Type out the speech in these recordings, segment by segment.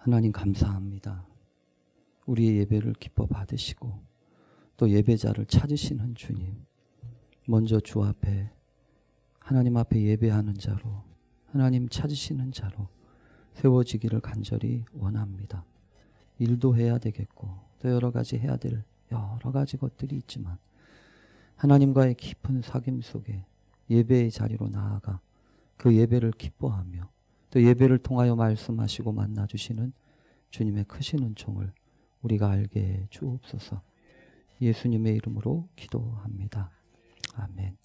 하나님 감사합니다. 우리의 예배를 기뻐 받으시고 또 예배자를 찾으시는 주님, 먼저 주 앞에 하나님 앞에 예배하는 자로, 하나님 찾으시는 자로 세워지기를 간절히 원합니다. 일도 해야 되겠고 또 여러 가지 해야 될 여러 가지 것들이 있지만 하나님과의 깊은 사귐 속에 예배의 자리로 나아가 그 예배를 기뻐하며 또 예배를 통하여 말씀하시고 만나주시는 주님의 크신 은총을 우리가 알게 해 주옵소서. 예수님의 이름으로 기도합니다. 아멘.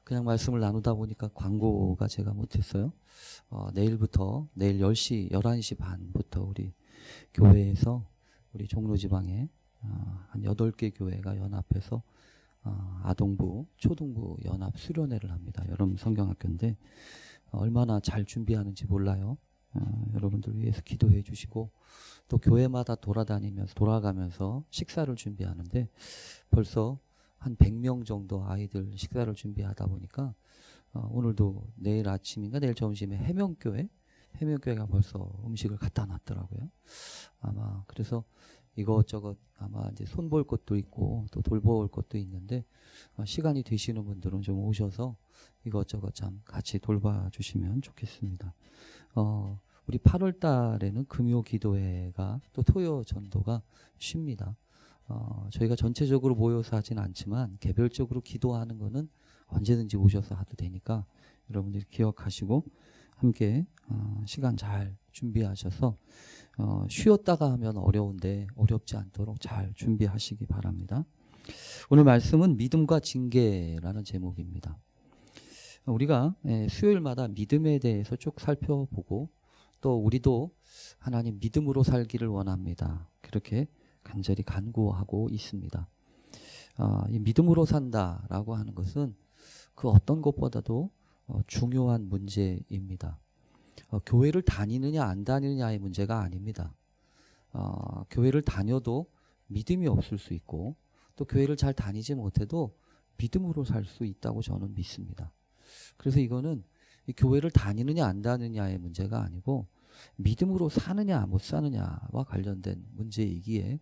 그냥 말씀을 나누다 보니까 광고가 제가 못했어요. 내일부터 내일 10시, 11시 반부터 우리 교회에서 우리 종로지방에 한 8개 교회가 연합해서 아동부, 초등부 연합 수련회를 합니다. 여름 성경학교인데 얼마나 잘 준비하는지 몰라요. 여러분들 위해서 기도해 주시고 또 교회마다 돌아가면서 식사를 준비하는데 벌써 한 100명 정도 아이들 식사를 준비하다 보니까 오늘도 내일 아침인가 내일 점심에 해명교회가 벌써 음식을 갖다 놨더라고요. 아마 그래서 이것저것 아마 이제 손볼 것도 있고 또 돌볼 것도 있는데 시간이 되시는 분들은 좀 오셔서 이것저것 참 같이 돌봐주시면 좋겠습니다. 우리 8월 달에는 금요 기도회가 또 토요 전도가 쉽니다. 저희가 전체적으로 모여서 하진 않지만 개별적으로 기도하는 거는 언제든지 오셔서 하도 되니까 여러분들이 기억하시고 함께 시간 잘 준비하셔서 쉬었다가 하면 어려운데 어렵지 않도록 잘 준비하시기 바랍니다. 오늘 말씀은 믿음과 징계라는 제목입니다. 우리가 수요일마다 믿음에 대해서 쭉 살펴보고 또 우리도 하나님 믿음으로 살기를 원합니다. 그렇게 간절히 간구하고 있습니다. 이 믿음으로 산다라고 하는 것은 그 어떤 것보다도 중요한 문제입니다. 교회를 다니느냐 안 다니느냐의 문제가 아닙니다. 교회를 다녀도 믿음이 없을 수 있고 또 교회를 잘 다니지 못해도 믿음으로 살 수 있다고 저는 믿습니다. 그래서 이거는 이 교회를 다니느냐 안 다니느냐의 문제가 아니고 믿음으로 사느냐 못 사느냐와 관련된 문제이기에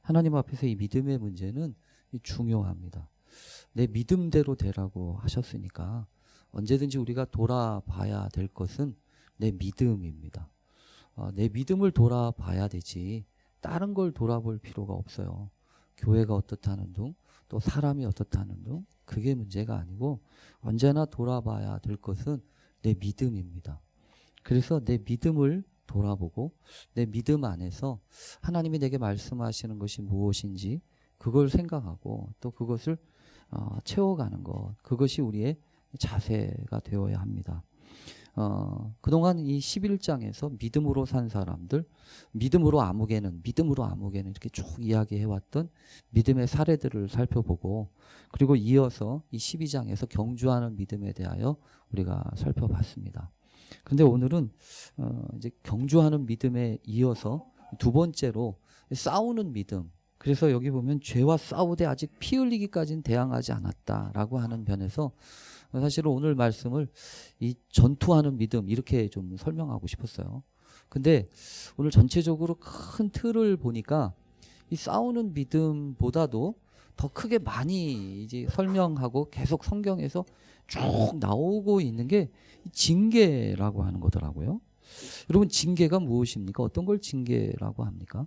하나님 앞에서 이 믿음의 문제는 중요합니다. 내 믿음대로 되라고 하셨으니까 언제든지 우리가 돌아봐야 될 것은 내 믿음입니다. 내 믿음을 돌아봐야 되지 다른 걸 돌아볼 필요가 없어요. 교회가 어떻다는 둥 또 사람이 어떻다는 둥 그게 문제가 아니고 언제나 돌아봐야 될 것은 내 믿음입니다. 그래서 내 믿음을 돌아보고 내 믿음 안에서 하나님이 내게 말씀하시는 것이 무엇인지 그걸 생각하고 또 그것을 채워가는 것, 그것이 우리의 자세가 되어야 합니다. 그동안 이 11장에서 믿음으로 산 사람들, 믿음으로 아무개는 이렇게 쭉 이야기해왔던 믿음의 사례들을 살펴보고 그리고 이어서 이 12장에서 경주하는 믿음에 대하여 우리가 살펴봤습니다. 그런데 오늘은 이제 경주하는 믿음에 이어서 두 번째로 싸우는 믿음. 그래서 여기 보면 죄와 싸우되 아직 피 흘리기까지는 대항하지 않았다라고 하는 면에서 사실은 오늘 말씀을 이 전투하는 믿음 이렇게 좀 설명하고 싶었어요. 근데 오늘 전체적으로 큰 틀을 보니까 이 싸우는 믿음보다도 더 크게 많이 이제 설명하고 계속 성경에서 쭉 나오고 있는 게 징계라고 하는 거더라고요. 여러분 징계가 무엇입니까? 어떤 걸 징계라고 합니까?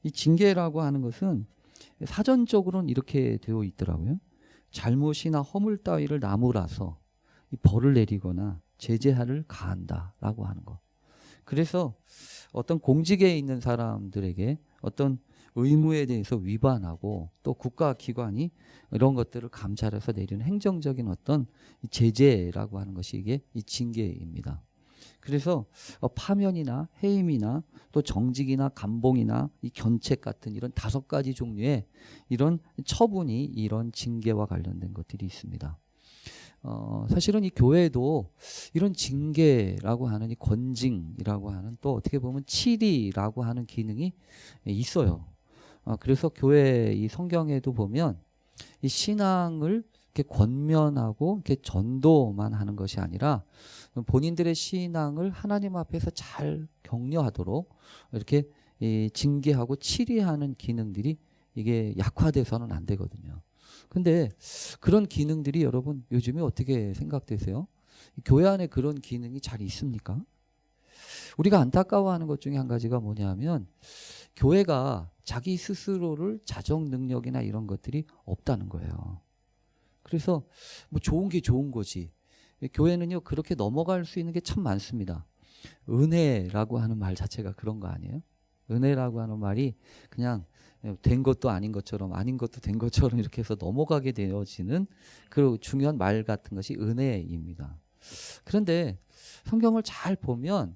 이 징계라고 하는 것은 사전적으로는 이렇게 되어 있더라고요. 잘못이나 허물 따위를 나무라서 이 벌을 내리거나 제재하를 가한다라고 하는 것. 그래서 어떤 공직에 있는 사람들에게 어떤 의무에 대해서 위반하고 또 국가기관이 이런 것들을 감찰해서 내리는 행정적인 어떤 제재라고 하는 것이 이게 이 징계입니다. 그래서 파면이나 해임이나 또 정직이나 감봉이나 이 견책 같은 이런 5가지 종류의 이런 처분이 이런 징계와 관련된 것들이 있습니다. 사실은 이 교회도 이런 징계라고 하는 이 권징이라고 하는 또 어떻게 보면 치리라고 하는 기능이 있어요. 그래서 교회 이 성경에도 보면 이 신앙을 이렇게 권면하고 이렇게 전도만 하는 것이 아니라 본인들의 신앙을 하나님 앞에서 잘 격려하도록 이렇게 징계하고 치리하는 기능들이 이게 약화돼서는 안 되거든요. 근데 그런 기능들이 여러분 요즘에 어떻게 생각되세요? 교회 안에 그런 기능이 잘 있습니까? 우리가 안타까워하는 것 중에 한 가지가 뭐냐면 교회가 자기 스스로를 자정 능력이나 이런 것들이 없다는 거예요. 그래서 뭐 좋은 게 좋은 거지. 교회는요 그렇게 넘어갈 수 있는 게 참 많습니다. 은혜라고 하는 말 자체가 그런 거 아니에요? 은혜라고 하는 말이 그냥 된 것도 아닌 것처럼 아닌 것도 된 것처럼 이렇게 해서 넘어가게 되어지는 그 중요한 말 같은 것이 은혜입니다. 그런데 성경을 잘 보면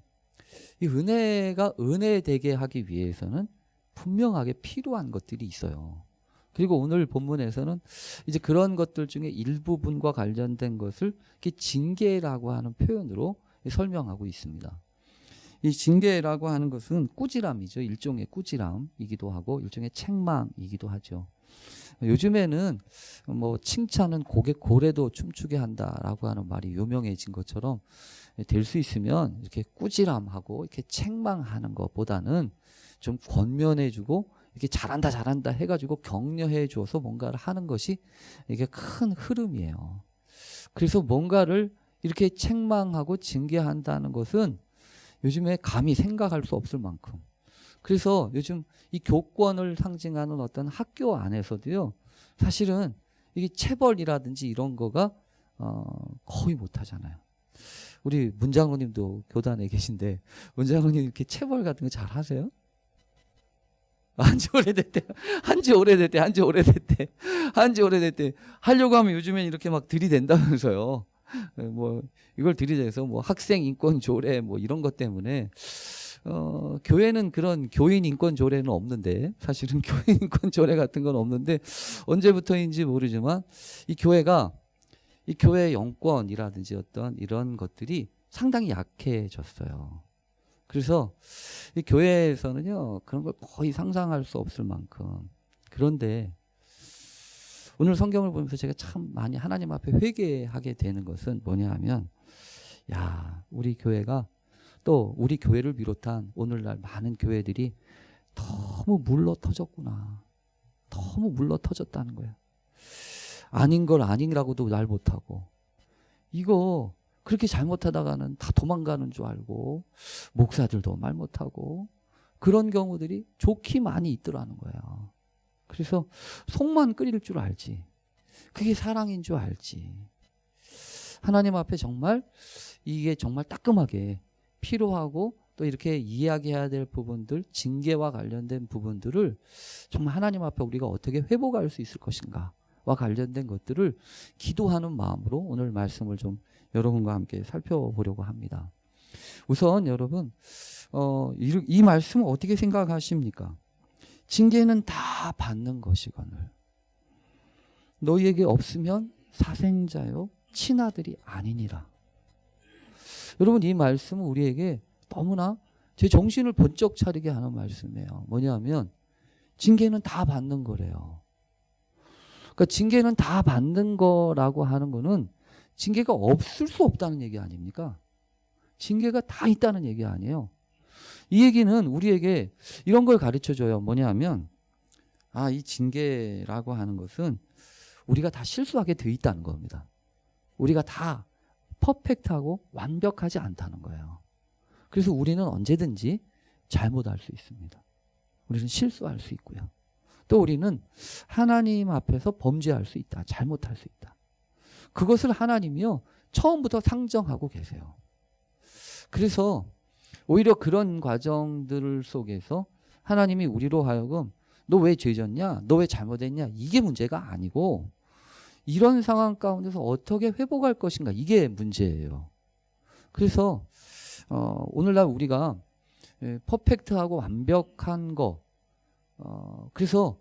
이 은혜가 은혜되게 하기 위해서는 분명하게 필요한 것들이 있어요. 그리고 오늘 본문에서는 이제 그런 것들 중에 일부분과 관련된 것을 징계라고 하는 표현으로 설명하고 있습니다. 이 징계라고 하는 것은 꾸지람이죠. 일종의 꾸지람이기도 하고 일종의 책망이기도 하죠. 요즘에는 뭐 칭찬은 고래도 춤추게 한다라고 하는 말이 유명해진 것처럼 될 수 있으면 이렇게 꾸지람하고 이렇게 책망하는 것보다는 좀 권면해주고 이렇게 잘한다 해가지고 격려해줘서 뭔가를 하는 것이 이게 큰 흐름이에요. 그래서 뭔가를 이렇게 책망하고 징계한다는 것은 요즘에 감히 생각할 수 없을 만큼. 그래서 요즘 이 교권을 상징하는 어떤 학교 안에서도요, 사실은 이게 체벌이라든지 이런 거가 거의 못하잖아요. 우리 문장로님도 교단에 계신데 문장로님 이렇게 체벌 같은 거 잘 하세요? 한지 오래됐대. 하려고 하면 요즘엔 이렇게 막 들이댄다면서요. 뭐 이걸 들이대서 뭐 학생 인권 조례 뭐 이런 것 때문에 교회는 그런 교인 인권 조례는 없는데 사실은 교인 인권 조례 같은 건 없는데 언제부터인지 모르지만 이 교회가 이 교회의 영권이라든지 어떤 이런 것들이 상당히 약해졌어요. 그래서 이 교회에서는요 그런 걸 거의 상상할 수 없을 만큼. 그런데 오늘 성경을 보면서 제가 참 많이 하나님 앞에 회개하게 되는 것은 뭐냐 하면 야 우리 교회가 또 우리 교회를 비롯한 오늘날 많은 교회들이 너무 물러터졌구나. 너무 물러터졌다는 거예요. 아닌 걸 아니라고도 말 못하고 이거 그렇게 잘못하다가는 다 도망가는 줄 알고 목사들도 말 못하고 그런 경우들이 좋게 많이 있더라는 거예요. 그래서 속만 끓일 줄 알지. 그게 사랑인 줄 알지. 하나님 앞에 정말 이게 정말 따끔하게 필요하고 또 이렇게 이야기해야 될 부분들, 징계와 관련된 부분들을 정말 하나님 앞에 우리가 어떻게 회복할 수 있을 것인가와 관련된 것들을 기도하는 마음으로 오늘 말씀을 좀 여러분과 함께 살펴보려고 합니다. 우선 여러분 이 말씀을 어떻게 생각하십니까? 징계는 다 받는 것이거늘 너희에게 없으면 사생자요 친아들이 아니니라. 여러분 이 말씀은 우리에게 너무나 제 정신을 번쩍 차리게 하는 말씀이에요. 뭐냐면 징계는 다 받는 거래요. 그러니까 징계는 다 받는 거라고 하는 거는 징계가 없을 수 없다는 얘기 아닙니까? 징계가 다 있다는 얘기 아니에요. 이 얘기는 우리에게 이런 걸 가르쳐줘요. 뭐냐면 이 징계라고 하는 것은 우리가 다 실수하게 돼 있다는 겁니다. 우리가 다 퍼펙트하고 완벽하지 않다는 거예요. 그래서 우리는 언제든지 잘못할 수 있습니다. 우리는 실수할 수 있고요. 또 우리는 하나님 앞에서 범죄할 수 있다. 잘못할 수 있다. 그것을 하나님이요 처음부터 상정하고 계세요. 그래서 오히려 그런 과정들 속에서 하나님이 우리로 하여금 너 왜 죄졌냐? 너 왜 잘못했냐? 이게 문제가 아니고 이런 상황 가운데서 어떻게 회복할 것인가? 이게 문제예요. 그래서 오늘날 우리가 퍼펙트하고 완벽한 거 그래서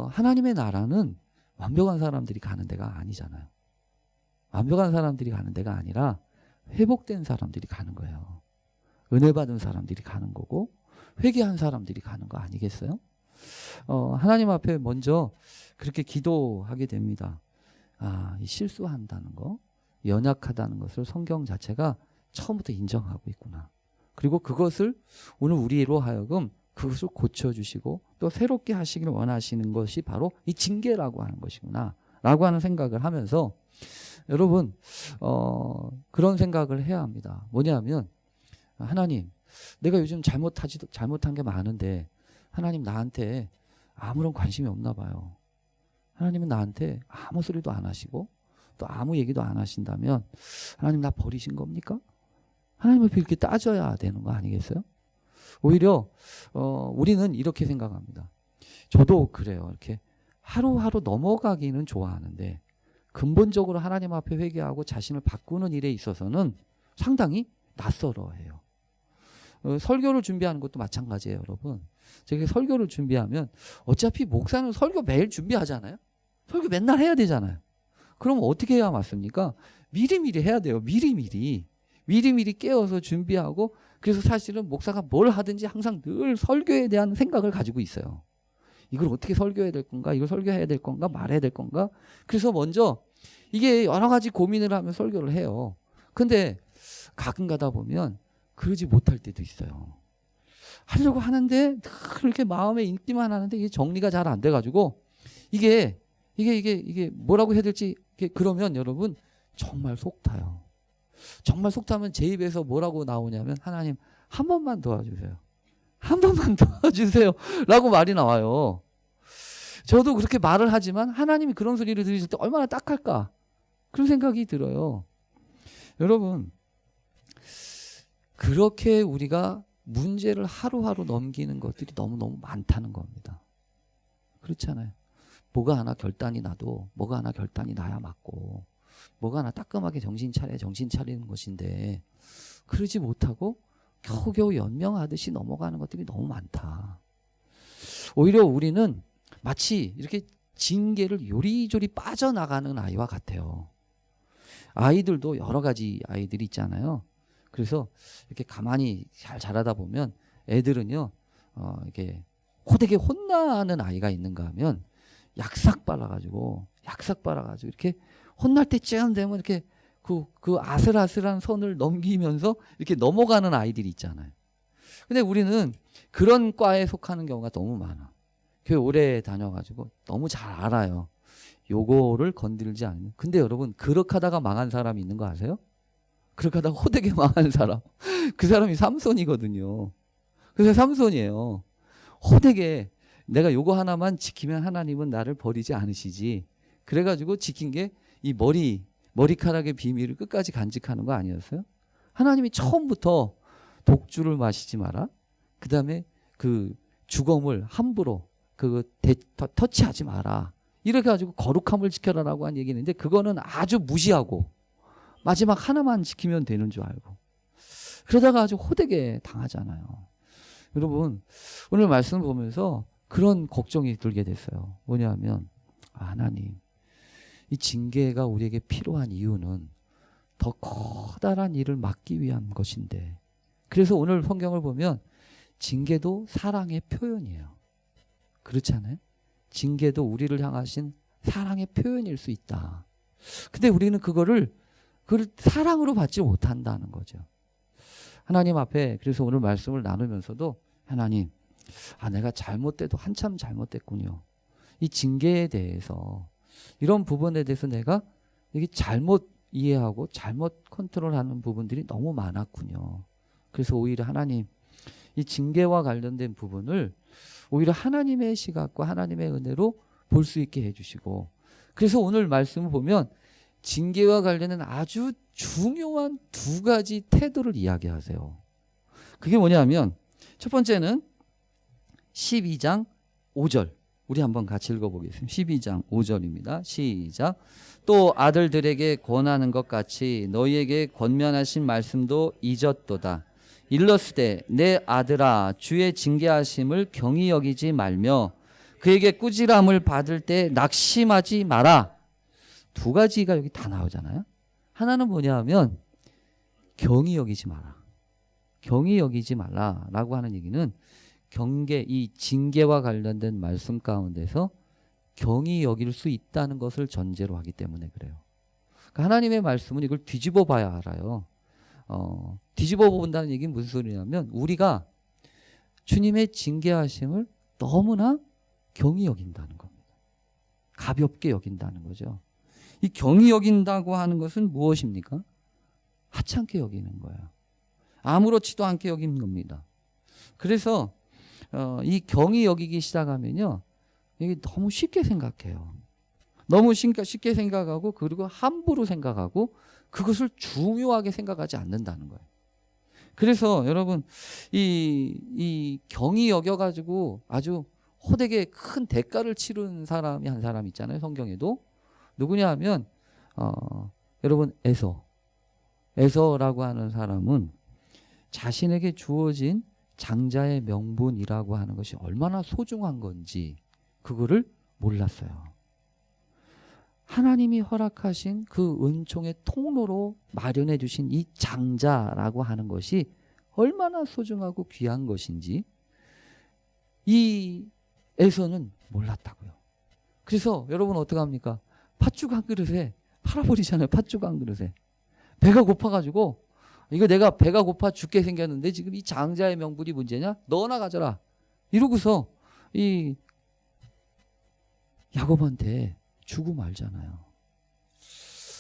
하나님의 나라는 완벽한 사람들이 가는 데가 아니잖아요. 완벽한 사람들이 가는 데가 아니라 회복된 사람들이 가는 거예요. 은혜 받은 사람들이 가는 거고 회개한 사람들이 가는 거 아니겠어요? 하나님 앞에 먼저 그렇게 기도하게 됩니다. 이 실수한다는 거, 연약하다는 것을 성경 자체가 처음부터 인정하고 있구나. 그리고 그것을 오늘 우리로 하여금 그것을 고쳐주시고 또 새롭게 하시기를 원하시는 것이 바로 이 징계라고 하는 것이구나 라고 하는 생각을 하면서 여러분 그런 생각을 해야 합니다. 뭐냐면 하나님, 내가 요즘 잘못한 게 많은데 하나님 나한테 아무런 관심이 없나 봐요. 하나님은 나한테 아무 소리도 안 하시고 또 아무 얘기도 안 하신다면 하나님 나 버리신 겁니까? 하나님 앞에 이렇게 따져야 되는 거 아니겠어요? 오히려 우리는 이렇게 생각합니다. 저도 그래요. 이렇게 하루하루 넘어가기는 좋아하는데 근본적으로 하나님 앞에 회개하고 자신을 바꾸는 일에 있어서는 상당히 낯설어해요. 설교를 준비하는 것도 마찬가지예요, 여러분. 제가 설교를 준비하면 어차피 목사는 설교 매일 준비하잖아요. 설교 맨날 해야 되잖아요. 그럼 어떻게 해야 맞습니까? 미리미리 해야 돼요. 미리미리 깨어서 준비하고 그래서 사실은 목사가 뭘 하든지 항상 늘 설교에 대한 생각을 가지고 있어요. 이걸 어떻게 설교해야 될 건가? 이걸 설교해야 될 건가? 말해야 될 건가? 그래서 먼저 이게 여러 가지 고민을 하면 설교를 해요. 근데 가끔 가다 보면 그러지 못할 때도 있어요. 하려고 하는데 그렇게 마음에 있기만 하는데 이게 정리가 잘 안 돼가지고 이게 뭐라고 해야 될지 그러면 여러분 정말 속 타요. 정말 속 타면 제 입에서 뭐라고 나오냐면 하나님 한 번만 도와주세요. 한 번만 도와주세요. 라고 말이 나와요. 저도 그렇게 말을 하지만 하나님이 그런 소리를 들으실 때 얼마나 딱할까? 그런 생각이 들어요. 여러분, 그렇게 우리가 문제를 하루하루 넘기는 것들이 너무너무 많다는 겁니다. 그렇잖아요. 뭐가 하나 결단이 나도 뭐가 하나 결단이 나야 맞고 뭐가 하나 따끔하게 정신 차리는 것인데 그러지 못하고 겨우겨우 연명하듯이 넘어가는 것들이 너무 많다. 오히려 우리는 마치 이렇게 징계를 요리조리 빠져나가는 아이와 같아요. 아이들도 여러 가지 아이들이 있잖아요. 그래서 이렇게 가만히 잘 자라다 보면 애들은요, 이렇게 호되게 혼나는 아이가 있는가 하면 약삭 빨아가지고 이렇게 혼날 때쯤 되면 이렇게 그 아슬아슬한 선을 넘기면서 이렇게 넘어가는 아이들이 있잖아요. 근데 우리는 그런 과에 속하는 경우가 너무 많아. 교회 오래 다녀가지고 너무 잘 알아요. 요거를 건들지 않으면. 근데 여러분, 그렇게 하다가 망한 사람이 있는 거 아세요? 그렇게 하다가 호되게 망한 사람. 그 사람이 삼손이거든요. 그래서 삼손이에요. 호되게 내가 요거 하나만 지키면 하나님은 나를 버리지 않으시지. 그래가지고 지킨 게 이 머리카락의 비밀을 끝까지 간직하는 거 아니었어요? 하나님이 처음부터 독주를 마시지 마라. 그 다음에 그 주검을 함부로 터치하지 마라. 이렇게 가지고 거룩함을 지켜라라고 한 얘기인데 그거는 아주 무시하고 마지막 하나만 지키면 되는 줄 알고 그러다가 아주 호되게 당하잖아요. 여러분, 오늘 말씀 보면서 그런 걱정이 들게 됐어요. 뭐냐면 하나님, 이 징계가 우리에게 필요한 이유는 더 커다란 일을 막기 위한 것인데 그래서 오늘 성경을 보면 징계도 사랑의 표현이에요. 그렇지 않아요? 징계도 우리를 향하신 사랑의 표현일 수 있다. 근데 우리는 그걸 사랑으로 받지 못한다는 거죠. 하나님 앞에 그래서 오늘 말씀을 나누면서도 하나님, 내가 잘못돼도 한참 잘못됐군요. 이 징계에 대해서 이런 부분에 대해서 내가 이게 잘못 이해하고 잘못 컨트롤하는 부분들이 너무 많았군요. 그래서 오히려 하나님, 이 징계와 관련된 부분을 오히려 하나님의 시각과 하나님의 은혜로 볼 수 있게 해주시고 그래서 오늘 말씀을 보면 징계와 관련된 아주 중요한 두 가지 태도를 이야기하세요. 그게 뭐냐면 첫 번째는 12장 5절 우리 한번 같이 읽어보겠습니다. 12장 5절입니다. 시작. 또 아들들에게 권하는 것 같이 너희에게 권면하신 말씀도 잊었도다. 일렀으되 내 아들아 주의 징계하심을 경히 여기지 말며 그에게 꾸지람을 받을 때 낙심하지 마라. 두 가지가 여기 다 나오잖아요. 하나는 뭐냐 하면 경히 여기지 마라. 경히 여기지 말라라고 하는 얘기는 이 징계와 관련된 말씀 가운데서 경히 여길 수 있다는 것을 전제로 하기 때문에 그래요. 그러니까 하나님의 말씀은 이걸 뒤집어 봐야 알아요. 뒤집어 본다는 얘기는 무슨 소리냐면 우리가 주님의 징계하심을 너무나 경히 여긴다는 겁니다. 가볍게 여긴다는 거죠. 이 경히 여긴다고 하는 것은 무엇입니까? 하찮게 여기는 거예요. 아무렇지도 않게 여기는 겁니다. 그래서 이 경히 여기기 시작하면요, 이게 너무 쉽게 생각해요. 너무 쉽게 생각하고 그리고 함부로 생각하고 그것을 중요하게 생각하지 않는다는 거예요. 그래서 여러분 이 경히 여겨가지고 아주 호되게 큰 대가를 치른 사람이 한 사람 있잖아요. 성경에도. 누구냐 하면 여러분 에서라고 하는 사람은 자신에게 주어진 장자의 명분이라고 하는 것이 얼마나 소중한 건지 그거를 몰랐어요. 하나님이 허락하신 그 은총의 통로로 마련해 주신 이 장자라고 하는 것이 얼마나 소중하고 귀한 것인지 이 에서는 몰랐다고요. 그래서 여러분 어떡합니까? 팥죽 한 그릇에 팔아버리잖아요. 팥죽 한 그릇에. 배가 고파가지고 이거 내가 배가 고파 죽게 생겼는데 지금 이 장자의 명분이 문제냐? 너나 가져라. 이러고서 이 야곱한테 주고 말잖아요.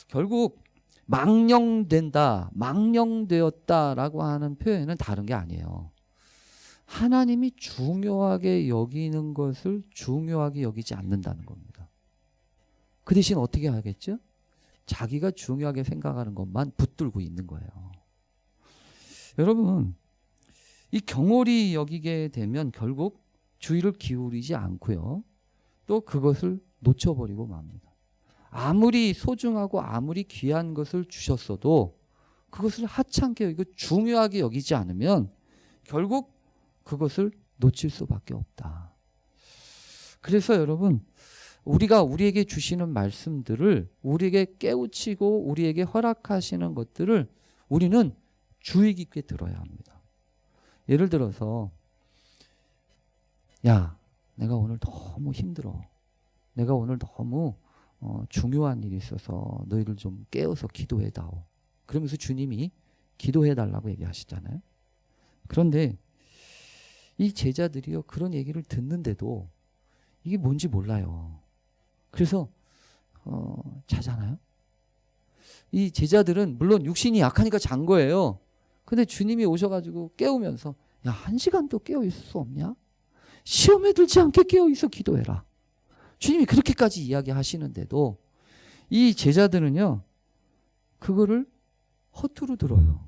결국 망령된다, 망령되었다라고 하는 표현은 다른 게 아니에요. 하나님이 중요하게 여기는 것을 중요하게 여기지 않는다는 겁니다. 그 대신 어떻게 하겠죠? 자기가 중요하게 생각하는 것만 붙들고 있는 거예요. 여러분, 이 경홀히 여기게 되면 결국 주의를 기울이지 않고요. 또 그것을 놓쳐버리고 맙니다. 아무리 소중하고 아무리 귀한 것을 주셨어도 그것을 하찮게 여기고 중요하게 여기지 않으면 결국 그것을 놓칠 수밖에 없다. 그래서 여러분 우리가 우리에게 주시는 말씀들을 우리에게 깨우치고 우리에게 허락하시는 것들을 우리는 주의 깊게 들어야 합니다. 예를 들어서 야, 내가 오늘 너무 힘들어. 내가 오늘 너무 중요한 일이 있어서 너희를 좀 깨워서 기도해다오. 그러면서 주님이 기도해달라고 얘기하시잖아요. 그런데 이 제자들이요 그런 얘기를 듣는데도 이게 뭔지 몰라요. 그래서 자잖아요. 이 제자들은 물론 육신이 약하니까 잔 거예요. 근데 주님이 오셔가지고 깨우면서 야, 1시간도 깨어 있을 수 없냐? 시험에 들지 않게 깨어 있어 기도해라. 주님이 그렇게까지 이야기하시는데도 이 제자들은요 그거를 허투루 들어요.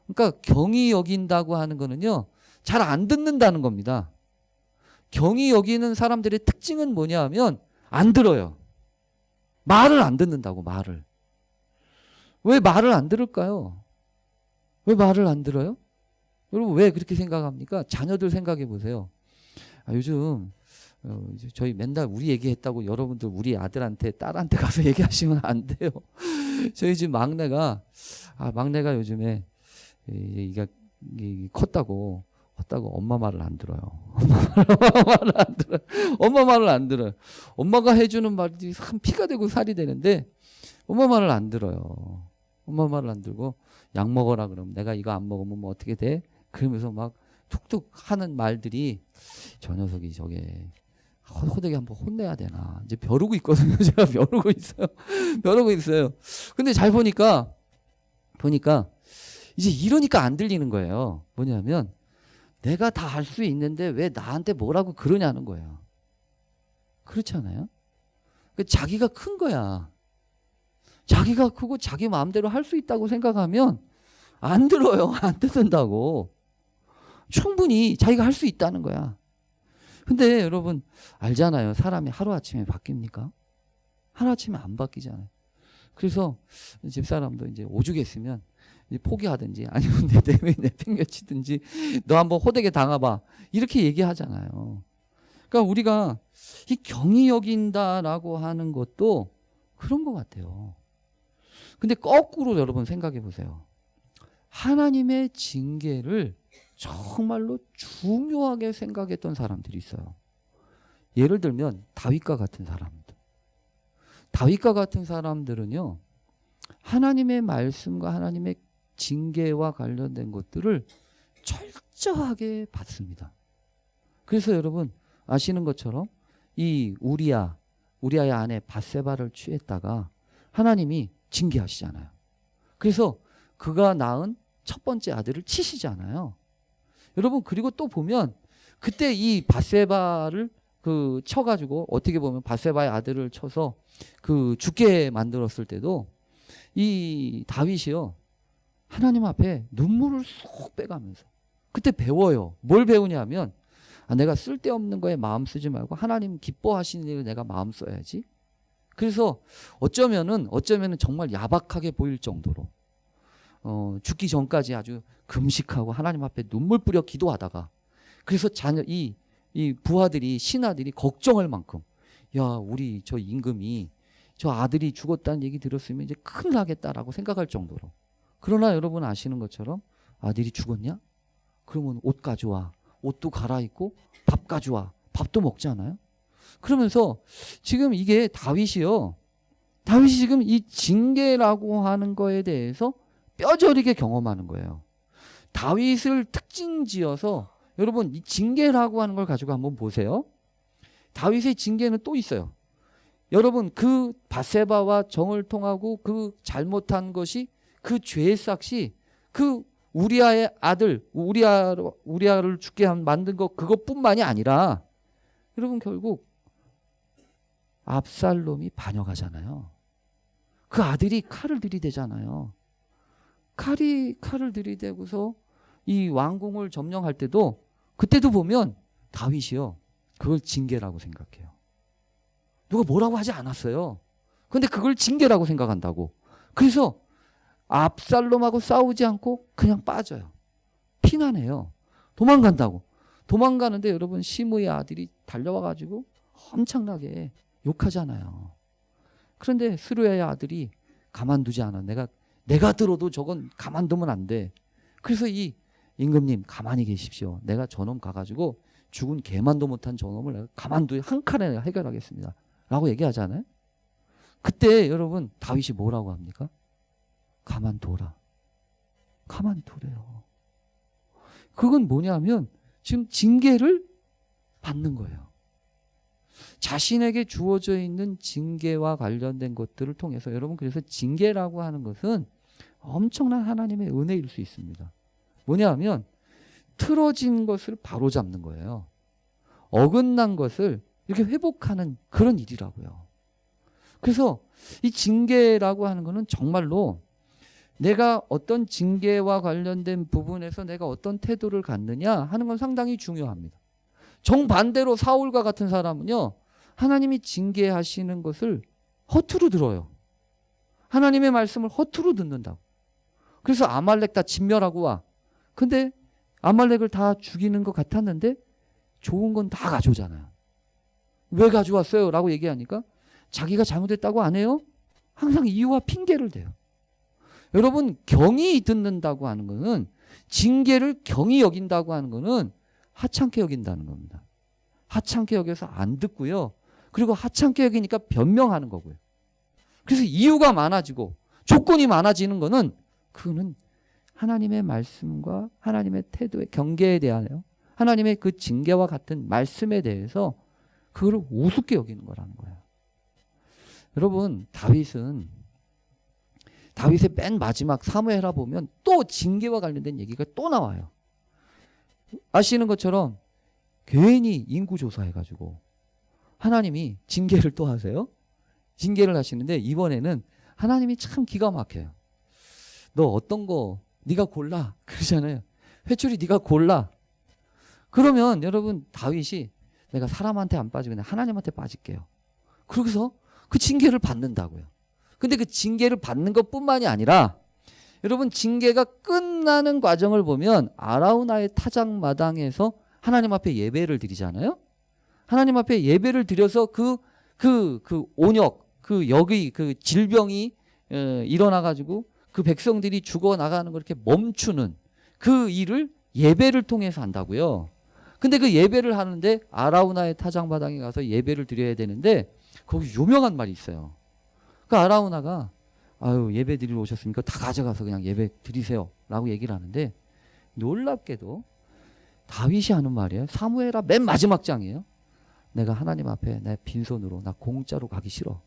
그러니까 경히 여긴다고 하는 거는요 잘 안 듣는다는 겁니다. 경히 여기는 사람들의 특징은 뭐냐 하면 안 들어요. 말을 안 듣는다고. 말을. 왜 말을 안 들을까요? 왜 말을 안 들어요? 여러분 왜 그렇게 생각합니까? 자녀들 생각해 보세요. 요즘 저희 맨날 우리 얘기했다고 여러분들 우리 아들한테 딸한테 가서 얘기하시면 안 돼요. 저희 집 막내가 요즘에 이가 컸다고 엄마 말을 안 들어요. 엄마 말을 안 들어요. 엄마가 해주는 말이 참 피가 되고 살이 되는데 엄마 말을 안 들어요. 엄마 말을 안 들고 약 먹어라 그러면 내가 이거 안 먹으면 뭐 어떻게 돼? 그러면서 막 툭툭 하는 말들이 저 녀석이 저게 호되게 한번 혼내야 되나. 이제 벼르고 있거든요. 제가 벼르고 있어요. 근데 잘 보니까 이제 이러니까 안 들리는 거예요. 뭐냐면 내가 다 할 수 있는데 왜 나한테 뭐라고 그러냐는 거예요. 그렇지 않아요? 자기가 큰 거야. 자기가 크고 자기 마음대로 할 수 있다고 생각하면 안 들어요. 안 듣는다고. 충분히 자기가 할 수 있다는 거야. 근데 여러분 알잖아요. 사람이 하루아침에 바뀝니까? 하루아침에 안 바뀌잖아요. 그래서 집사람도 이제 오죽했으면 포기하든지 아니면 내팽개치든지 너 한번 호되게 당해봐. 이렇게 얘기하잖아요. 그러니까 우리가 이 경히 여긴다라고 하는 것도 그런 것 같아요. 근데 거꾸로 여러분 생각해 보세요. 하나님의 징계를 정말로 중요하게 생각했던 사람들이 있어요. 예를 들면 다윗과 같은 사람들. 다윗과 같은 사람들은요. 하나님의 말씀과 하나님의 징계와 관련된 것들을 철저하게 받습니다. 그래서 여러분 아시는 것처럼 이 우리아의 아내 밧세바를 취했다가 하나님이 징계하시잖아요. 그래서 그가 낳은 첫 번째 아들을 치시잖아요. 여러분 그리고 또 보면 그때 이 밧세바를 쳐가지고 어떻게 보면 밧세바의 아들을 쳐서 죽게 만들었을 때도 이 다윗이요 하나님 앞에 눈물을 쏙 빼가면서 그때 배워요. 뭘 배우냐면 내가 쓸데없는 거에 마음 쓰지 말고 하나님 기뻐하시는 일에 내가 마음 써야지. 그래서 어쩌면은 정말 야박하게 보일 정도로 죽기 전까지 아주 금식하고 하나님 앞에 눈물 뿌려 기도하다가 그래서 이 부하들이 신하들이 걱정할 만큼 야 우리 저 임금이 저 아들이 죽었다는 얘기 들었으면 이제 큰일 나겠다라고 생각할 정도로. 그러나 여러분 아시는 것처럼 아들이 죽었냐? 그러면 옷 가져와. 옷도 갈아입고 밥 가져와. 밥도 먹잖아요. 그러면서 지금 이게 다윗이 지금 이 징계라고 하는 거에 대해서 뼈저리게 경험하는 거예요. 다윗을 특징지어서 여러분 이 징계라고 하는 걸 가지고 한번 보세요. 다윗의 징계는 또 있어요. 여러분 그 밧세바와 정을 통하고 그 잘못한 것이 그 죄의 싹이 그 우리아의 아들 우리아를 죽게 만든 것 그것뿐만이 아니라 여러분 결국 압살롬이 반역하잖아요. 그 아들이 칼을 들이대잖아요. 칼을 들이대고서 이 왕궁을 점령할 때도 그때도 보면 다윗이요 그걸 징계라고 생각해요. 누가 뭐라고 하지 않았어요. 그런데 그걸 징계라고 생각한다고. 그래서 압살롬하고 싸우지 않고 그냥 빠져요. 피난해요. 도망간다고. 도망가는데 여러분 시므의 아들이 달려와가지고 엄청나게 욕하잖아요. 그런데 스루야의 아들이 가만두지 않아. 내가 들어도 저건 가만두면 안 돼. 그래서 이 임금님 가만히 계십시오. 내가 저놈 가가지고 죽은 개만도 못한 저놈을 내가 가만두에 한 칼에 내가 해결하겠습니다. 라고 얘기하잖아요. 그때 여러분 다윗이 뭐라고 합니까? 가만둬라. 가만두래요. 그건 뭐냐면 지금 징계를 받는 거예요. 자신에게 주어져 있는 징계와 관련된 것들을 통해서 여러분 그래서 징계라고 하는 것은 엄청난 하나님의 은혜일 수 있습니다. 뭐냐면 틀어진 것을 바로잡는 거예요. 어긋난 것을 이렇게 회복하는 그런 일이라고요. 그래서 이 징계라고 하는 것은 정말로 내가 어떤 징계와 관련된 부분에서 내가 어떤 태도를 갖느냐 하는 건 상당히 중요합니다. 정반대로 사울과 같은 사람은요. 하나님이 징계하시는 것을 허투루 들어요. 하나님의 말씀을 허투루 듣는다고. 그래서 아말렉 다 진멸하고 와. 근데 아말렉을 다 죽이는 것 같았는데 좋은 건 다 가져오잖아요. 왜 가져왔어요? 라고 얘기하니까 자기가 잘못했다고 안 해요? 항상 이유와 핑계를 대요. 여러분 경히 듣는다고 하는 것은 징계를 경히 여긴다고 하는 것은 하찮게 여긴다는 겁니다. 하찮게 여겨서 안 듣고요. 그리고 하찮게 여기니까 변명하는 거고요. 그래서 이유가 많아지고 조건이 많아지는 것은 그거는 하나님의 말씀과 하나님의 태도의 경계에 대하여 하나님의 그 징계와 같은 말씀에 대해서 그거를 우습게 여기는 거라는 거예요. 여러분 다윗의 맨 마지막 사무엘하 보면 또 징계와 관련된 얘기가 또 나와요. 아시는 것처럼 괜히 인구조사해가지고 하나님이 징계를 또 하세요. 징계를 하시는데 이번에는 하나님이 참 기가 막혀요. 너 어떤 거 네가 골라 그러잖아요. 회초리 네가 골라. 그러면 여러분 다윗이 내가 사람한테 안 빠지고 그냥 하나님한테 빠질게요. 그러고서 그 징계를 받는다고요. 근데 그 징계를 받는 것뿐만이 아니라 여러분 징계가 끝나는 과정을 보면 아라우나의 타작마당에서 하나님 앞에 예배를 드리잖아요. 하나님 앞에 예배를 드려서 그 온역, 그 역의 그 질병이 일어나가지고 그 백성들이 죽어나가는 걸 이렇게 멈추는 그 일을 예배를 통해서 한다고요. 근데 그 예배를 하는데 아라우나의 타작마당에 가서 예배를 드려야 되는데 거기 유명한 말이 있어요. 그 아라우나가 아유 예배 드리러 오셨으니까 다 가져가서 그냥 예배 드리세요 라고 얘기를 하는데 놀랍게도 다윗이 하는 말이에요. 사무엘하 맨 마지막 장이에요. 내가 하나님 앞에 내 빈손으로 나 공짜로 가기 싫어.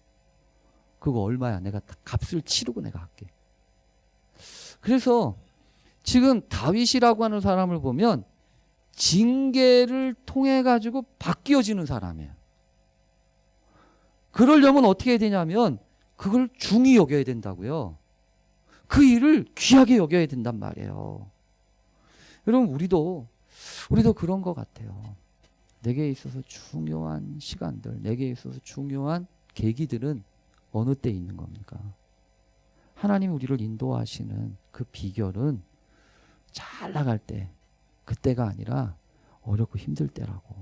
그거 얼마야? 내가 값을 치르고 내가 할게. 그래서 지금 다윗이라고 하는 사람을 보면 징계를 통해 가지고 바뀌어지는 사람이에요. 그러려면 어떻게 해야 되냐면 그걸 중히 여겨야 된다고요. 그 일을 귀하게 여겨야 된단 말이에요. 여러분 우리도 그런 것 같아요. 내게 있어서 중요한 시간들, 내게 있어서 중요한 계기들은 어느 때 있는 겁니까? 하나님이 우리를 인도하시는 그 비결은 잘 나갈 때, 그때가 아니라 어렵고 힘들 때라고.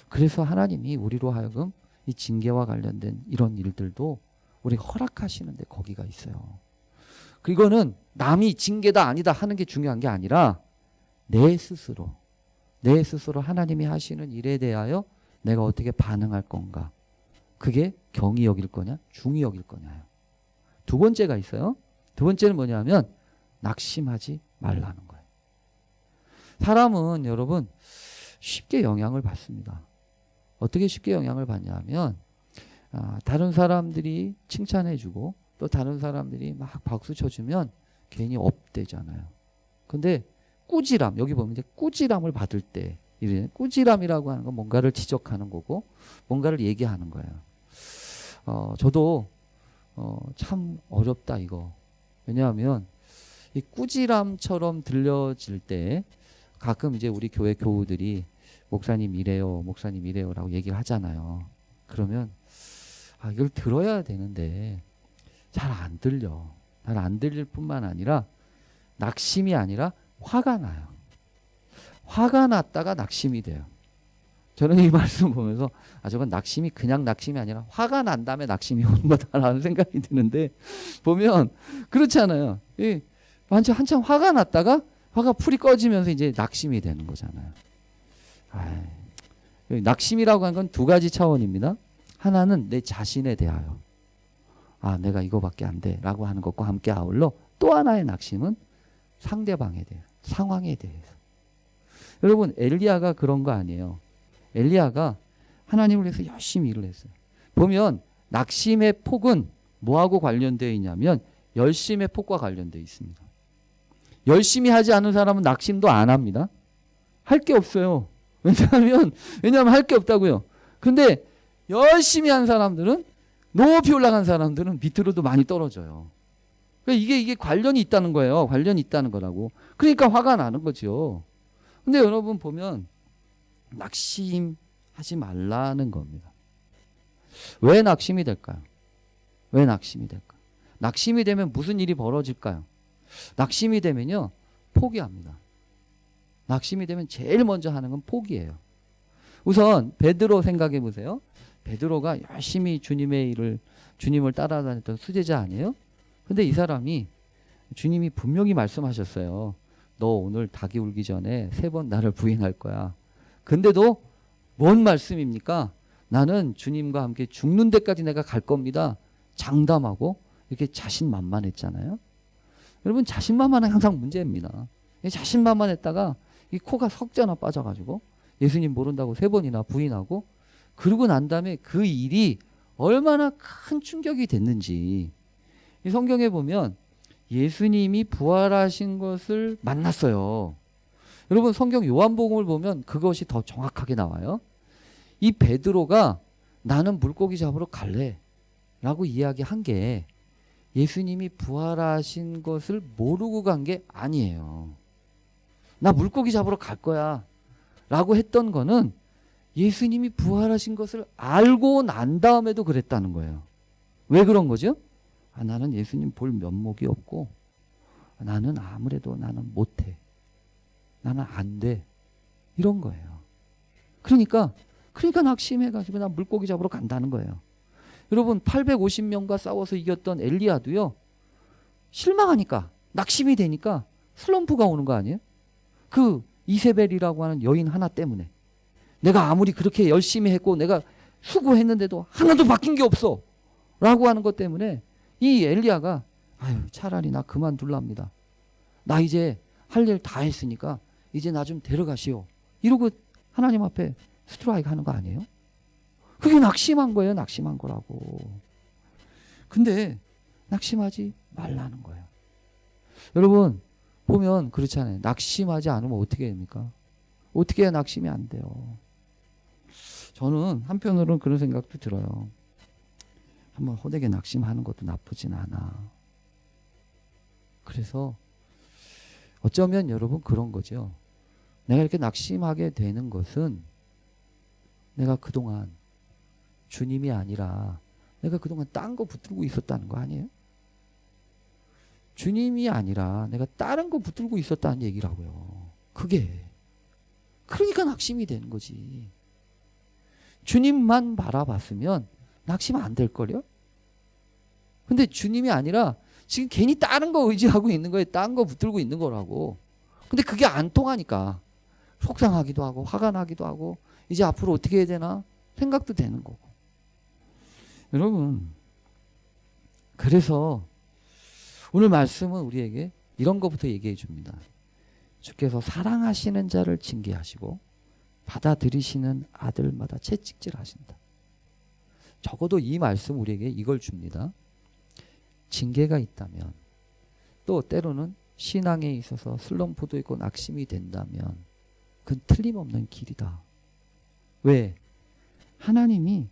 그래서 하나님이 우리로 하여금 이 징계와 관련된 이런 일들도 우리 허락하시는데 거기가 있어요. 그거는 남이 징계다 아니다 하는 게 중요한 게 아니라 내 스스로 하나님이 하시는 일에 대하여 내가 어떻게 반응할 건가. 그게 경히 여길 거냐 중히 여길 거냐요. 두 번째가 있어요. 두 번째는 뭐냐면 낙심하지 말라는 거예요. 사람은 여러분 쉽게 영향을 받습니다. 어떻게 쉽게 영향을 받냐면 다른 사람들이 칭찬해주고 또 다른 사람들이 막 박수 쳐주면 괜히 업되잖아요. 근데 꾸지람, 여기 보면 이제 꾸지람을 받을 때, 꾸지람이라고 하는 건 뭔가를 지적하는 거고 뭔가를 얘기하는 거예요. 저도 참 어렵다 이거. 왜냐하면 이 꾸지람처럼 들려질 때 가끔 이제 우리 교회 교우들이 목사님 이래요라고 얘기를 하잖아요. 그러면 이걸 들어야 되는데 잘 안 들려. 잘 안 들릴 뿐만 아니라 낙심이 아니라 화가 나요. 화가 났다가 낙심이 돼요. 저는 이 말씀 보면서 저건 낙심이 그냥 낙심이 아니라 화가 난 다음에 낙심이 오는 거다라는 생각이 드는데 보면 그렇잖아요. 한참 화가 났다가 화가 풀이 꺼지면서 이제 낙심이 되는 거잖아요. 낙심이라고 하는 건 두 가지 차원입니다. 하나는 내 자신에 대하여 내가 이거밖에 안 돼 라고 하는 것과 함께 아울러 또 하나의 낙심은 상대방에 대해 상황에 대해서. 여러분 엘리야가 그런 거 아니에요. 엘리야가 하나님을 위해서 열심히 일을 했어요. 보면 낙심의 폭은 뭐하고 관련되어 있냐면 열심의 폭과 관련되어 있습니다. 열심히 하지 않은 사람은 낙심도 안 합니다. 할 게 없어요. 왜냐하면 할 게 없다고요. 근데 열심히 한 사람들은 높이 올라간 사람들은 밑으로도 많이 떨어져요. 그러니까 이게 관련이 있다는 거예요. 관련이 있다는 거라고. 그러니까 화가 나는 거죠. 근데 여러분 보면 낙심하지 말라는 겁니다. 왜 낙심이 될까요? 왜 낙심이 될까요? 낙심이 되면 무슨 일이 벌어질까요? 낙심이 되면요 포기합니다. 낙심이 되면 제일 먼저 하는 건 포기예요. 우선 베드로 생각해 보세요. 베드로가 열심히 주님을 따라다녔던 수제자 아니에요? 근데 이 사람이 주님이 분명히 말씀하셨어요. 너 오늘 닭이 울기 전에 3번 나를 부인할 거야. 근데도 뭔 말씀입니까? 나는 주님과 함께 죽는 데까지 내가 갈 겁니다. 장담하고 이렇게 자신만만했잖아요. 여러분 자신만만은 항상 문제입니다. 자신만만했다가 이 코가 석자나 빠져가지고 예수님 모른다고 3번이나 부인하고 그러고 난 다음에 그 일이 얼마나 큰 충격이 됐는지 이 성경에 보면 예수님이 부활하신 것을 만났어요. 여러분 성경 요한복음을 보면 그것이 더 정확하게 나와요. 이 베드로가 나는 물고기 잡으러 갈래 라고 이야기한 게 예수님이 부활하신 것을 모르고 간 게 아니에요. 나 물고기 잡으러 갈 거야 라고 했던 거는 예수님이 부활하신 것을 알고 난 다음에도 그랬다는 거예요. 왜 그런 거죠? 나는 예수님 볼 면목이 없고 나는 아무래도 나는 못해. 나는 안 돼. 이런 거예요. 그러니까 낙심해가지고 나 물고기 잡으러 간다는 거예요. 여러분 850명과 싸워서 이겼던 엘리야도요. 실망하니까 낙심이 되니까 슬럼프가 오는 거 아니에요? 그 이세벨이라고 하는 여인 하나 때문에 내가 아무리 그렇게 열심히 했고 내가 수고했는데도 하나도 바뀐 게 없어 라고 하는 것 때문에 이 엘리야가 아유 차라리 나 그만둘랍니다. 나 이제 할 일 다 했으니까 이제 나 좀 데려가시오. 이러고 하나님 앞에 스트라이크 하는 거 아니에요? 그게 낙심한 거예요. 낙심한 거라고. 근데 낙심하지 말라는 거예요. 여러분 보면 그렇잖아요. 낙심하지 않으면 어떻게 됩니까? 어떻게 해야 낙심이 안 돼요? 저는 한편으로는 그런 생각도 들어요. 한번 호되게 낙심하는 것도 나쁘진 않아. 그래서 어쩌면 여러분 그런 거죠. 내가 이렇게 낙심하게 되는 것은 내가 그동안 주님이 아니라 내가 그동안 딴 거 붙들고 있었다는 거 아니에요? 주님이 아니라 내가 다른 거 붙들고 있었다는 얘기라고요. 그게. 그러니까 낙심이 되는 거지. 주님만 바라봤으면 낙심 안 될걸요? 근데 주님이 아니라 지금 괜히 다른 거 의지하고 있는 거예요. 딴 거 붙들고 있는 거라고. 근데 그게 안 통하니까 속상하기도 하고 화가 나기도 하고 이제 앞으로 어떻게 해야 되나 생각도 되는 거고. 여러분 그래서 오늘 말씀은 우리에게 이런 것부터 얘기해 줍니다. 주께서 사랑하시는 자를 징계하시고 받아들이시는 아들마다 채찍질하신다. 적어도 이 말씀 우리에게 이걸 줍니다. 징계가 있다면 또 때로는 신앙에 있어서 슬럼프도 있고 낙심이 된다면 그건 틀림없는 길이다. 왜? 하나님이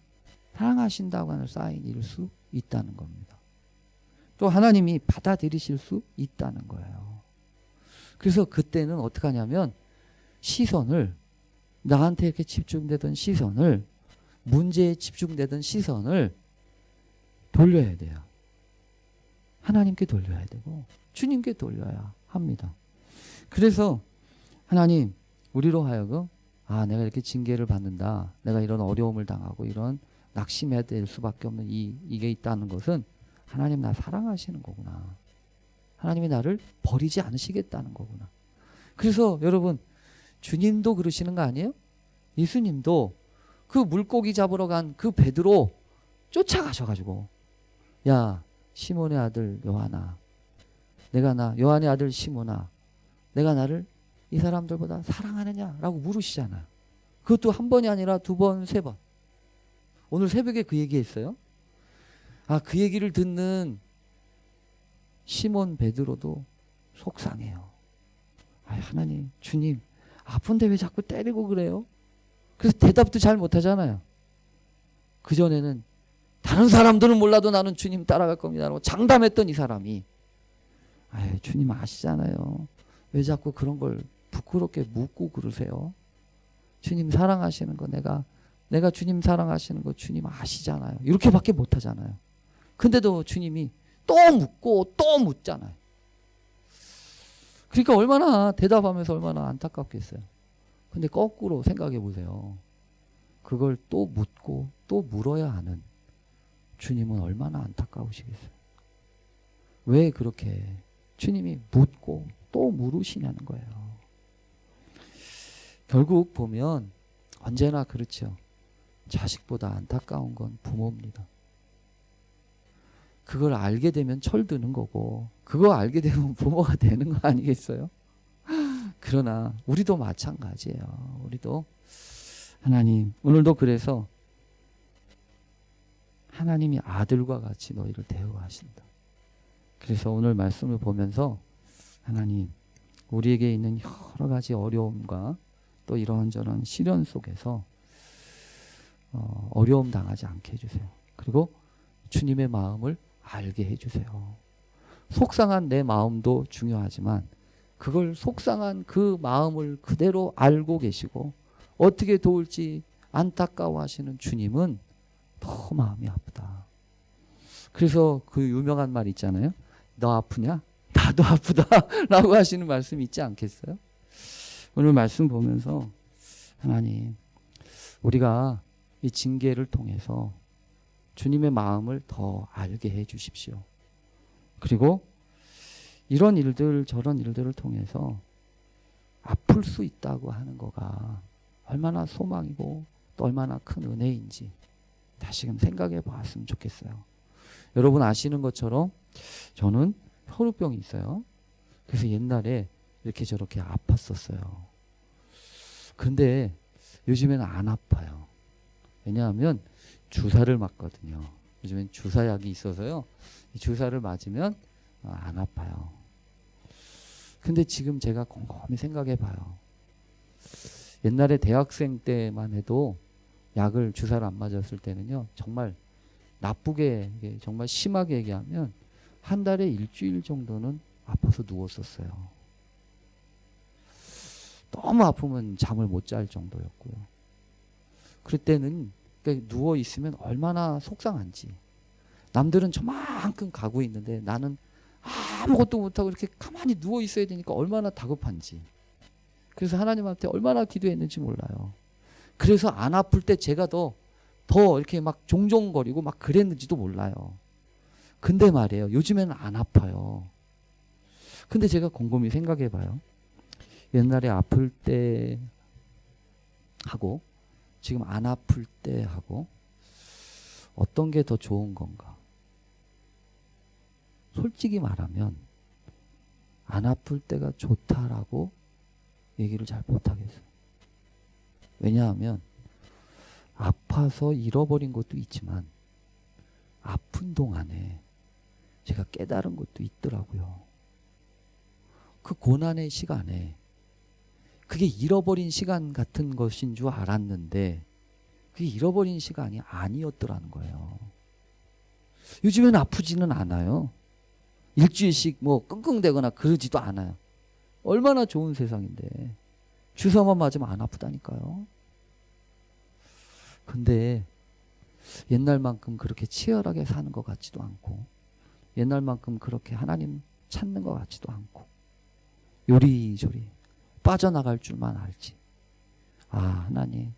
사랑하신다고 하는 사인일 수 있다는 겁니다. 또 하나님이 받아들이실 수 있다는 거예요. 그래서 그때는 어떻게 하냐면 시선을 나한테 이렇게 집중되던 시선을 문제에 집중되던 시선을 돌려야 돼요. 하나님께 돌려야 되고 주님께 돌려야 합니다. 그래서 하나님 우리로 하여금 내가 이렇게 징계를 받는다. 내가 이런 어려움을 당하고 이런 낙심해야 될 수밖에 없는 이게 있다는 것은 하나님 나 사랑하시는 거구나. 하나님이 나를 버리지 않으시겠다는 거구나. 그래서 여러분 주님도 그러시는 거 아니에요? 예수님도 그 물고기 잡으러 간 그 베드로 쫓아가셔가지고 야 시몬의 아들 요한아 내가 요한의 아들 시몬아 내가 나를 이 사람들보다 사랑하느냐라고 물으시잖아요. 그것도 한 번이 아니라 두 번, 세 번. 오늘 새벽에 그 얘기했어요. 그 얘기를 듣는 시몬 베드로도 속상해요. 하나님, 주님, 아픈데 왜 자꾸 때리고 그래요? 그래서 대답도 잘 못하잖아요. 그전에는 다른 사람들은 몰라도 나는 주님 따라갈 겁니다 라고 장담했던 이 사람이 주님 아시잖아요. 왜 자꾸 그런 걸 부끄럽게 묻고 그러세요? 주님 사랑하시는 거 내가 주님 사랑하시는 거 주님 아시잖아요. 이렇게밖에 못하잖아요. 근데도 주님이 또 묻고 또 묻잖아요. 그러니까 얼마나 대답하면서 얼마나 안타깝겠어요. 근데 거꾸로 생각해 보세요. 그걸 또 묻고 또 물어야 하는 주님은 얼마나 안타까우시겠어요. 왜 그렇게 주님이 묻고 또 물으시냐는 거예요. 결국 보면 언제나 그렇죠. 자식보다 안타까운 건 부모입니다. 그걸 알게 되면 철드는 거고 그거 알게 되면 부모가 되는 거 아니겠어요? 그러나 우리도 마찬가지예요. 우리도 하나님 오늘도 그래서 하나님이 아들과 같이 너희를 대우하신다. 그래서 오늘 말씀을 보면서 하나님 우리에게 있는 여러 가지 어려움과 또 이런저런 시련 속에서 어려움 당하지 않게 해주세요. 그리고 주님의 마음을 알게 해주세요. 속상한 내 마음도 중요하지만 그걸 속상한 그 마음을 그대로 알고 계시고 어떻게 도울지 안타까워하시는 주님은 더 마음이 아프다. 그래서 그 유명한 말 있잖아요. 너 아프냐? 나도 아프다 라고 하시는 말씀 있지 않겠어요? 오늘 말씀 보면서 하나님 우리가 이 징계를 통해서 주님의 마음을 더 알게 해 주십시오. 그리고 이런 일들 저런 일들을 통해서 아플 수 있다고 하는 거가 얼마나 소망이고 또 얼마나 큰 은혜인지 다시금 생각해 봤으면 좋겠어요. 여러분 아시는 것처럼 저는 혈우병이 있어요. 그래서 옛날에 이렇게 저렇게 아팠었어요. 근데 요즘에는 안 아파요. 왜냐하면 주사를 맞거든요. 요즘엔 주사약이 있어서요. 이 주사를 맞으면 안 아파요. 근데 지금 제가 곰곰이 생각해 봐요. 옛날에 대학생 때만 해도 약을 주사를 안 맞았을 때는요. 정말 나쁘게 정말 심하게 얘기하면 한 달에 일주일 정도는 아파서 누웠었어요. 너무 아프면 잠을 못 잘 정도였고요. 그럴 때는 그러니까 누워 있으면 얼마나 속상한지. 남들은 저만큼 가고 있는데 나는 아무것도 못하고 이렇게 가만히 누워 있어야 되니까 얼마나 다급한지. 그래서 하나님한테 얼마나 기도했는지 몰라요. 그래서 안 아플 때 제가 더 이렇게 막 종종거리고 막 그랬는지도 몰라요. 근데 말이에요. 요즘에는 안 아파요. 근데 제가 곰곰이 생각해 봐요. 옛날에 아플 때 하고 지금 안 아플 때 하고 어떤 게 더 좋은 건가? 솔직히 말하면 안 아플 때가 좋다라고 얘기를 잘 못하겠어요. 왜냐하면 아파서 잃어버린 것도 있지만 아픈 동안에 제가 깨달은 것도 있더라고요. 그 고난의 시간에 그게 잃어버린 시간 같은 것인 줄 알았는데 그게 잃어버린 시간이 아니었더라는 거예요. 요즘엔 아프지는 않아요. 일주일씩 뭐 끙끙대거나 그러지도 않아요. 얼마나 좋은 세상인데 주사만 맞으면 안 아프다니까요. 근데 옛날만큼 그렇게 치열하게 사는 것 같지도 않고 옛날만큼 그렇게 하나님 찾는 것 같지도 않고 요리조리 빠져나갈 줄만 알지. 하나님.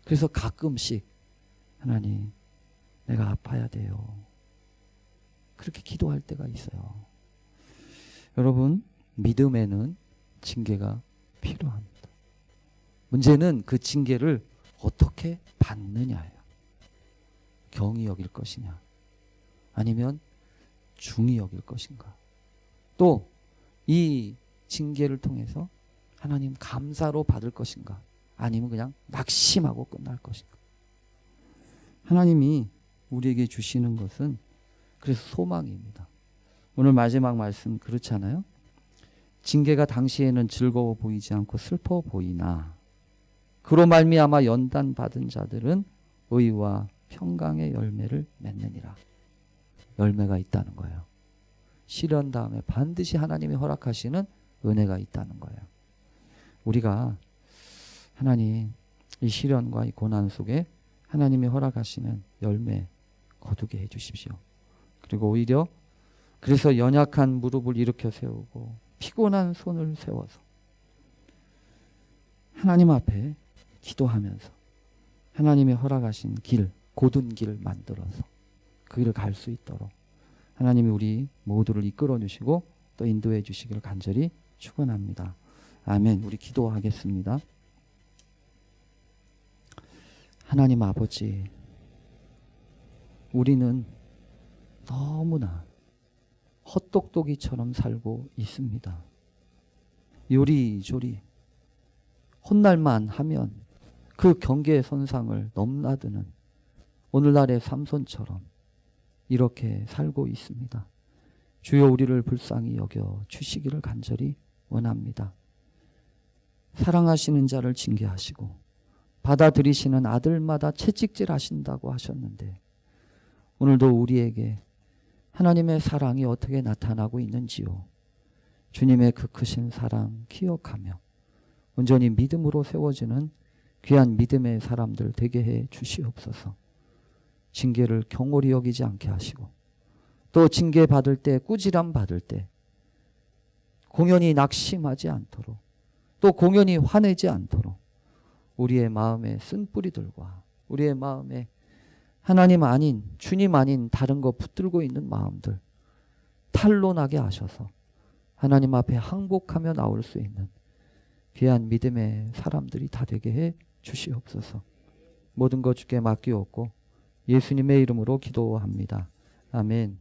그래서 가끔씩 하나님 내가 아파야 돼요. 그렇게 기도할 때가 있어요. 여러분 믿음에는 징계가 필요합니다. 문제는 그 징계를 어떻게 받느냐예요. 경히 여길 것이냐 아니면 중히 여길 것인가. 또 이 징계를 통해서 하나님 감사로 받을 것인가 아니면 그냥 낙심하고 끝날 것인가. 하나님이 우리에게 주시는 것은 그래서 소망입니다. 오늘 마지막 말씀 그렇잖아요. 징계가 당시에는 즐거워 보이지 않고 슬퍼 보이나 그로 말미암아 연단 받은 자들은 의와 평강의 열매를 맺느니라. 열매가 있다는 거예요. 시련 다음에 반드시 하나님이 허락하시는 은혜가 있다는 거예요. 우리가 하나님 이 시련과 이 고난 속에 하나님이 허락하시는 열매 거두게 해 주십시오. 그리고 오히려 그래서 연약한 무릎을 일으켜 세우고 피곤한 손을 세워서 하나님 앞에 기도하면서 하나님이 허락하신 길, 곧은 길을 만들어서 그 길을 갈 수 있도록 하나님이 우리 모두를 이끌어 주시고 또 인도해 주시기를 간절히 축원합니다. 아멘. 우리 기도하겠습니다. 하나님 아버지, 우리는 너무나 헛똑똑이처럼 살고 있습니다. 요리조리 혼날만 하면 그 경계선상을 넘나드는 오늘날의 삼손처럼 이렇게 살고 있습니다. 주여 우리를 불쌍히 여겨 주시기를 간절히 원합니다. 사랑하시는 자를 징계하시고 받아들이시는 아들마다 채찍질 하신다고 하셨는데 오늘도 우리에게 하나님의 사랑이 어떻게 나타나고 있는지요. 주님의 그 크신 사랑 기억하며 온전히 믿음으로 세워지는 귀한 믿음의 사람들 되게 해 주시옵소서. 징계를 경홀히 여기지 않게 하시고 또 징계 받을 때 꾸지람 받을 때 공연히 낙심하지 않도록 또 공연히 화내지 않도록 우리의 마음에 쓴뿌리들과 우리의 마음에 하나님 아닌 주님 아닌 다른 거 붙들고 있는 마음들 탄로나게 하셔서 하나님 앞에 항복하며 나올 수 있는 귀한 믿음의 사람들이 다 되게 해 주시옵소서. 모든 것 주께 맡기옵고 예수님의 이름으로 기도합니다. 아멘.